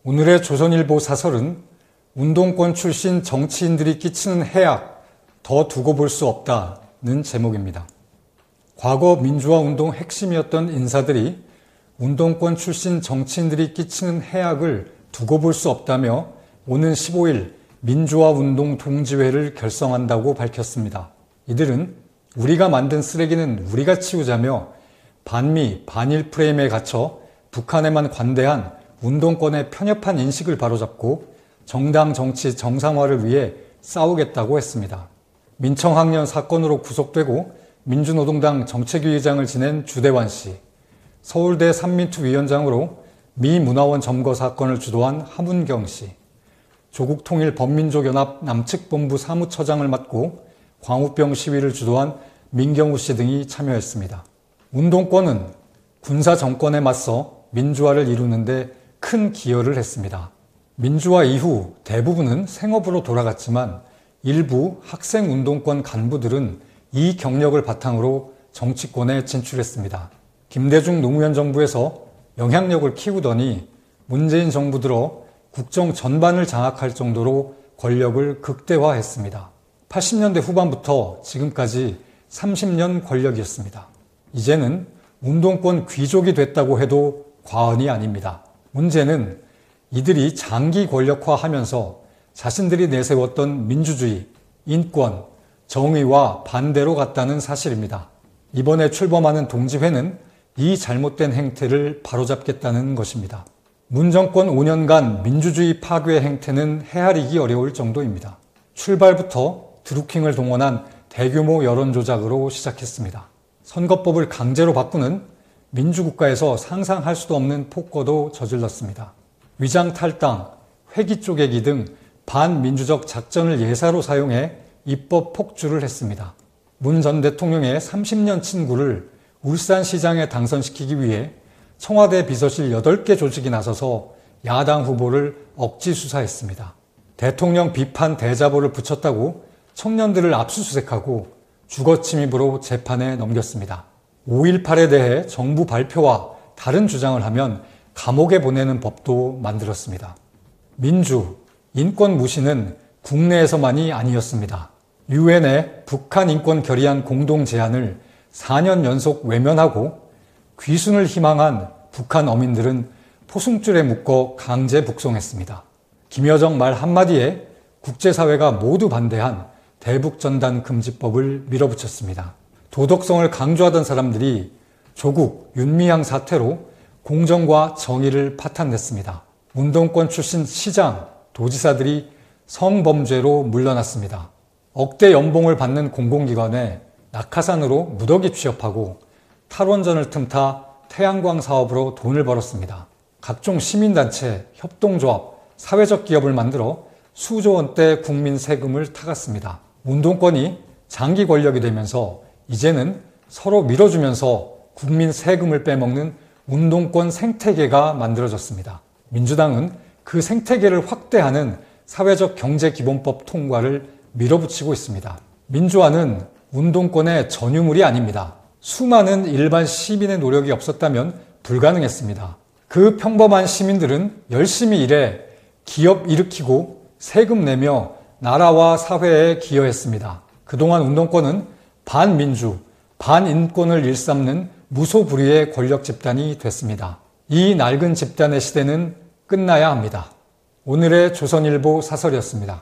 오늘의 조선일보 사설은 운동권 출신 정치인들이 끼치는 해악 더 두고 볼 수 없다는 제목입니다. 과거 민주화 운동 핵심이었던 인사들이 운동권 출신 정치인들이 끼치는 해악을 두고 볼 수 없다며 오는 15일 민주화 운동 동지회를 결성한다고 밝혔습니다. 이들은 우리가 만든 쓰레기는 우리가 치우자며 반미, 반일 프레임에 갇혀 북한에만 관대한 운동권의 편협한 인식을 바로잡고 정당 정치 정상화를 위해 싸우겠다고 했습니다. 민청학년 사건으로 구속되고 민주노동당 정책위의장을 지낸 주대환 씨, 서울대 삼민투 위원장으로 미 문화원 점거 사건을 주도한 하문경 씨, 조국통일범민족연합 남측본부 사무처장을 맡고 광우병 시위를 주도한 민경우 씨 등이 참여했습니다. 운동권은 군사 정권에 맞서 민주화를 이루는데 큰 기여를 했습니다. 민주화 이후 대부분은 생업으로 돌아갔지만 일부 학생운동권 간부들은 이 경력을 바탕으로 정치권에 진출했습니다. 김대중 노무현 정부에서 영향력을 키우더니 문재인 정부 들어 국정 전반을 장악할 정도로 권력을 극대화했습니다. 80년대 후반부터 지금까지 30년 권력이었습니다. 이제는 운동권 귀족이 됐다고 해도 과언이 아닙니다. 문제는 이들이 장기 권력화하면서 자신들이 내세웠던 민주주의, 인권, 정의와 반대로 갔다는 사실입니다. 이번에 출범하는 동지회는 이 잘못된 행태를 바로잡겠다는 것입니다. 문정권 5년간 민주주의 파괴 행태는 헤아리기 어려울 정도입니다. 출발부터 드루킹을 동원한 대규모 여론조작으로 시작했습니다. 선거법을 강제로 바꾸는 민주국가에서 상상할 수도 없는 폭거도 저질렀습니다. 위장탈당, 회기 쪼개기 등 반민주적 작전을 예사로 사용해 입법 폭주를 했습니다. 문 전 대통령의 30년 친구를 울산시장에 당선시키기 위해 청와대 비서실 8개 조직이 나서서 야당 후보를 억지 수사했습니다. 대통령 비판 대자보를 붙였다고 청년들을 압수수색하고 주거침입으로 재판에 넘겼습니다. 5.18에 대해 정부 발표와 다른 주장을 하면 감옥에 보내는 법도 만들었습니다. 민주, 인권 무시는 국내에서만이 아니었습니다. 유엔의 북한 인권 결의안 공동 제안을 4년 연속 외면하고 귀순을 희망한 북한 어민들은 포승줄에 묶어 강제 북송했습니다. 김여정 말 한마디에 국제사회가 모두 반대한 대북전단 금지법을 밀어붙였습니다. 도덕성을 강조하던 사람들이 조국, 윤미향 사태로 공정과 정의를 파탄냈습니다. 운동권 출신 시장, 도지사들이 성범죄로 물러났습니다. 억대 연봉을 받는 공공기관에 낙하산으로 무더기 취업하고 탈원전을 틈타 태양광 사업으로 돈을 벌었습니다. 각종 시민단체, 협동조합, 사회적 기업을 만들어 수조 원대 국민 세금을 타갔습니다. 운동권이 장기 권력이 되면서 이제는 서로 밀어주면서 국민 세금을 빼먹는 운동권 생태계가 만들어졌습니다. 민주당은 그 생태계를 확대하는 사회적 경제기본법 통과를 밀어붙이고 있습니다. 민주화는 운동권의 전유물이 아닙니다. 수많은 일반 시민의 노력이 없었다면 불가능했습니다. 그 평범한 시민들은 열심히 일해 기업 일으키고 세금 내며 나라와 사회에 기여했습니다. 그동안 운동권은 반민주, 반인권을 일삼는 무소불위의 권력 집단이 됐습니다. 이 낡은 집단의 시대는 끝나야 합니다. 오늘의 조선일보 사설이었습니다.